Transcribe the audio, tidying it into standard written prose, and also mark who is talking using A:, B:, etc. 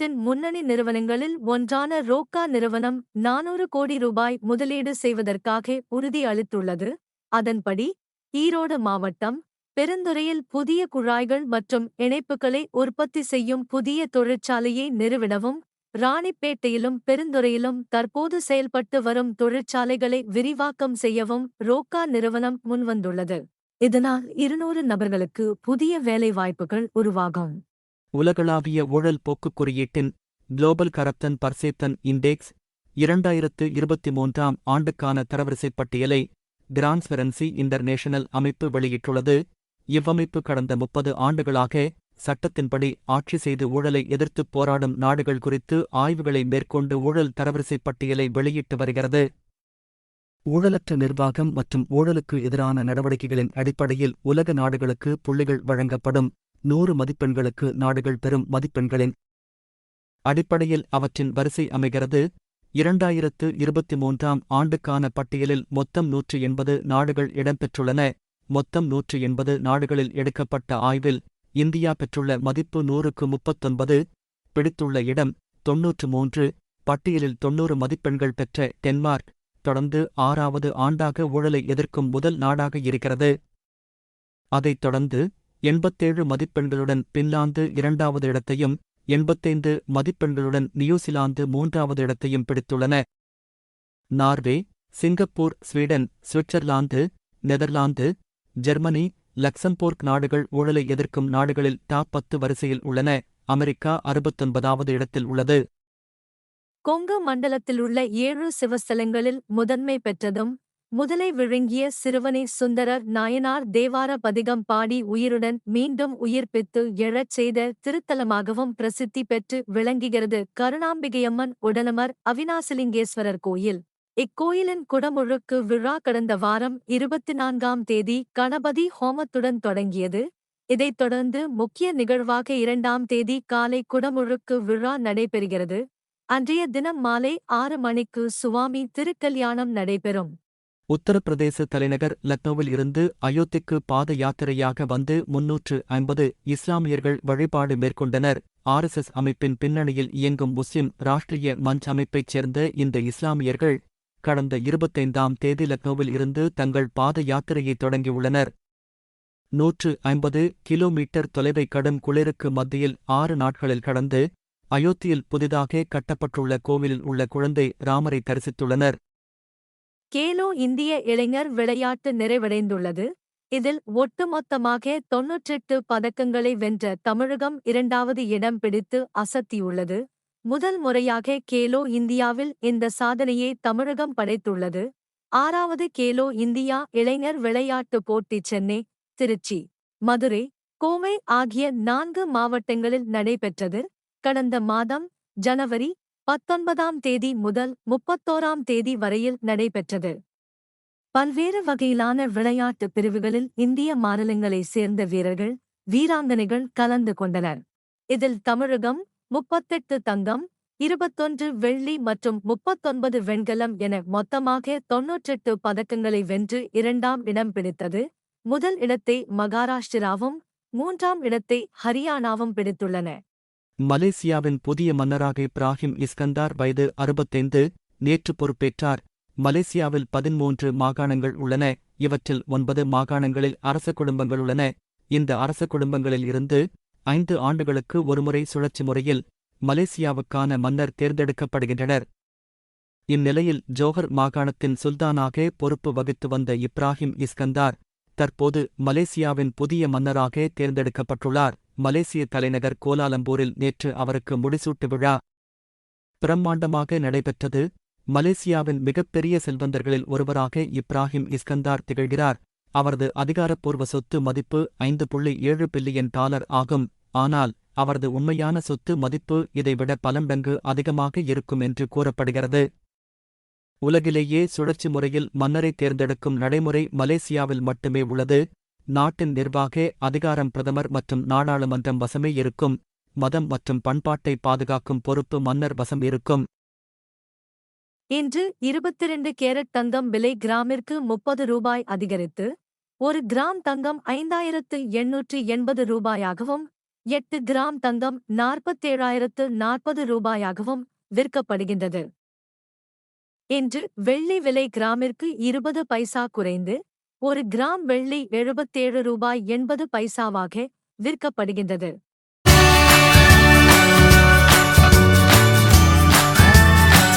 A: நாட்டின் முன்னணி நிறுவனங்களில் ஒன்றான ரோக்கா நிறுவனம் 400 கோடி ரூபாய் முதலீடு செய்வதற்காக உறுதி அளித்துள்ளது. அதன்படி, ஈரோடு மாவட்டம் பெருந்துறையில் புதிய குழாய்கள் மற்றும் இணைப்புகளை உற்பத்தி செய்யும் புதிய தொழிற்சாலையை நிறுவிடவும், ராணிப்பேட்டையிலும் பெருந்துறையிலும் தற்போது செயல்பட்டு வரும் தொழிற்சாலைகளை விரிவாக்கம் செய்யவும் ரோக்கா நிறுவனம் முன்வந்துள்ளது. இதனால் 200 நபர்களுக்கு புதிய வேலைவாய்ப்புகள் உருவாகும்.
B: உலகளாவிய ஊழல் போக்குக் குறியீட்டின் குளோபல் கரப்ஷன் பர்செப்ஷன் இண்டெக்ஸ் 2023 ஆண்டுக்கான தரவரிசைப் பட்டியலை டிரான்ஸ்பரன்சி இன்டர்நேஷனல் அமைப்பு வெளியிட்டுள்ளது. இவ்வமைப்பு கடந்த 30 ஆண்டுகளாக சட்டத்தின்படி ஆட்சி செய்து ஊழலை எதிர்த்துப் போராடும் நாடுகள் குறித்து ஆய்வுகளை மேற்கொண்டு ஊழல் தரவரிசைப் பட்டியலை வெளியிட்டு வருகிறது. ஊழலற்ற நிர்வாகம் மற்றும் ஊழலுக்கு எதிரான நடவடிக்கைகளின் அடிப்படையில் உலக நாடுகளுக்கு புள்ளிகள் வழங்கப்படும். 100 மதிப்பெண்களுக்கு நாடுகள் பெறும் மதிப்பெண்களின் அடிப்படையில் அவற்றின் வரிசை அமைகிறது. 2023 ஆண்டுக்கான பட்டியலில் மொத்தம் 180 நாடுகள் இடம்பெற்றுள்ளன. மொத்தம் 180 நாடுகளில் எடுக்கப்பட்ட ஆய்வில் இந்தியா பெற்றுள்ள மதிப்பு 100க்கு 39, பிடித்துள்ள இடம் 93. பட்டியலில் 90 மதிப்பெண்கள் பெற்ற டென்மார்க் தொடர்ந்து 6வது ஆண்டாக ஊழலை எதிர்க்கும் முதல் நாடாக இருக்கிறது. அதைத் தொடர்ந்து 87 மதிப்பெண்களுடன் பின்லாந்து 2வது இடத்தையும் 85 மதிப்பெண்களுடன் நியூசிலாந்து 3வது இடத்தையும் பிடித்துள்ளன. Norway, Singapore, Sweden, Switzerland, Netherlands, Germany, Luxembourg நாடுகள் ஊழலை எதிர்க்கும் நாடுகளில் டாப் 10 வரிசையில் உள்ளன. அமெரிக்கா 69வது இடத்தில் உள்ளது.
A: கொங்கு மண்டலத்திலுள்ள 7 சிவஸ்தலங்களில் முதன்மை பெற்றதும் முதலை விழுங்கிய சிறுவனை சுந்தரர் நாயனார் தேவார பதிகம் பாடி உயிருடன் மீண்டும் உயிர்ப்பித்து எழச் செய்த திருத்தலமாகவும் பிரசித்தி பெற்று விளங்குகிறது கருணாம்பிகையம்மன் உடலமர் அவிநாசிலிங்கேஸ்வரர் கோயில். இக்கோயிலின் குடமுழுக்கு விழா கடந்த வாரம் 24ஆம் தேதி கணபதி ஹோமத்துடன் தொடங்கியது. இதைத் தொடர்ந்து முக்கிய நிகழ்வாக 2ஆம் தேதி காலை குடமுழுக்கு விழா நடைபெறுகிறது. அன்றைய தினம் மாலை 6 மணிக்கு சுவாமி திருக்கல்யாணம் நடைபெறும்.
B: உத்தரப்பிரதேச தலைநகர் லக்னோவில் இருந்து அயோத்திக்கு பாத யாத்திரையாக வந்து 350 இஸ்லாமியர்கள் வழிபாடு மேற்கொண்டனர். RSS அமைப்பின் பின்னணியில் இயங்கும் முஸ்லிம் ராஷ்டிரிய மஞ்ச் அமைப்பைச் சேர்ந்த இந்த இஸ்லாமியர்கள் கடந்த 25ஆம் தேதி லக்னோவில் இருந்து தங்கள் பாத யாத்திரையை தொடங்கியுள்ளனர். 150 கிலோமீட்டர் தொலைவை கடும் குளிருக்கு மத்தியில் 6 நாட்களில் கடந்து அயோத்தியில் புதிதாக கட்டப்பட்டுள்ள கோவிலில் உள்ள குழந்தை ராமரை தரிசித்துள்ளனர்.
A: கேலோ இந்திய இளைஞர் விளையாட்டு நிறைவடைந்துள்ளது. இதில் ஒட்டுமொத்தமாக 98 பதக்கங்களை வென்ற தமிழகம் 2வது இடம் பிடித்து அசத்தியுள்ளது. முதல் முறையாக கேலோ இந்தியாவில் இந்த சாதனையை தமிழகம் படைத்துள்ளது. 6வது கேலோ இந்தியா இளைஞர் விளையாட்டுப் போட்டி சென்னை, திருச்சி, மதுரை, கோவை ஆகிய 4 மாவட்டங்களில் நடைபெற்றது. கடந்த மாதம் ஜனவரி 19ஆம் தேதி முதல் 31ஆம் தேதி வரையில் நடைபெற்றது. பல்வேறு வகையிலான விளையாட்டு பிரிவுகளில் இந்திய மாநிலங்களைச் சேர்ந்த வீரர்கள், வீராங்கனைகள் கலந்து கொண்டனர். இதில் தமிழகம் 38 தங்கம், 21 வெள்ளி மற்றும் 39 வெண்கலம் என மொத்தமாக 98 பதக்கங்களை வென்று 2ஆம் இடம் பிடித்தது. முதல் இடத்தை மகாராஷ்டிராவும் 3ஆம் இடத்தை ஹரியானாவும் பிடித்துள்ளன.
B: மலேசியாவின் புதிய மன்னராக இப்ராஹிம் இஸ்கந்தார் வயது 65 நேற்று பொறுப்பேற்றார். மலேசியாவில் 13 மாகாணங்கள் உள்ளன. இவற்றில் 9 மாகாணங்களில் அரச குடும்பங்கள் உள்ளன. இந்த அரச குடும்பங்களில் இருந்து 5 ஆண்டுகளுக்கு ஒருமுறை சுழற்சி முறையில் மலேசியாவுக்கான மன்னர் தேர்ந்தெடுக்கப்படுகின்றனர். இந்நிலையில் ஜோஹர் மாகாணத்தின் சுல்தானாக பொறுப்பு வகித்து வந்த இப்ராஹிம் இஸ்கந்தார் தற்போது மலேசியாவின் புதிய மன்னராக தேர்ந்தெடுக்கப்பட்டுள்ளார். மலேசிய தலைநகர் கோலாலம்பூரில் நேற்று அவருக்கு முடிசூட்டு விழா பிரம்மாண்டமாக நடைபெற்றது. மலேசியாவின் மிகப்பெரிய செல்வந்தர்களில் ஒருவராக இப்ராஹிம் இஸ்கந்தார் திகழ்கிறார். அவரது அதிகாரப்பூர்வ சொத்து மதிப்பு $5.7 பில்லியன் ஆகும். ஆனால் அவரது உண்மையான சொத்து மதிப்பு இதைவிட பல மடங்கு அதிகமாக இருக்கும் என்று கூறப்படுகிறது. உலகிலேயே சுழற்சி முறையில் மன்னரை தேர்ந்தெடுக்கும் நடைமுறை மலேசியாவில் மட்டுமே உள்ளது. நாட்டின் நிர்வாக அதிகாரம் பிரதமர் மற்றும் நாடாளுமன்றம் வசமே இருக்கும். மதம் மற்றும் பண்பாட்டை பாதுகாக்கும் பொறுப்பு மன்னர் வசம் இருக்கும்.
A: இன்று 22 கேரட் தங்கம் விலை கிராமிற்கு 30 ரூபாய் அதிகரித்து 1 கிராம் தங்கம் 5880 ரூபாயாகவும் 8 கிராம் தங்கம் 47,040 ரூபாயாகவும் விற்கப்படுகின்றது. இன்று வெள்ளி விலை கிராமிற்கு 20 பைசா குறைந்து 1 கிராம் வெள்ளி 77 ரூபாய் 80 பைசாவாக விற்கப்படுகின்றது.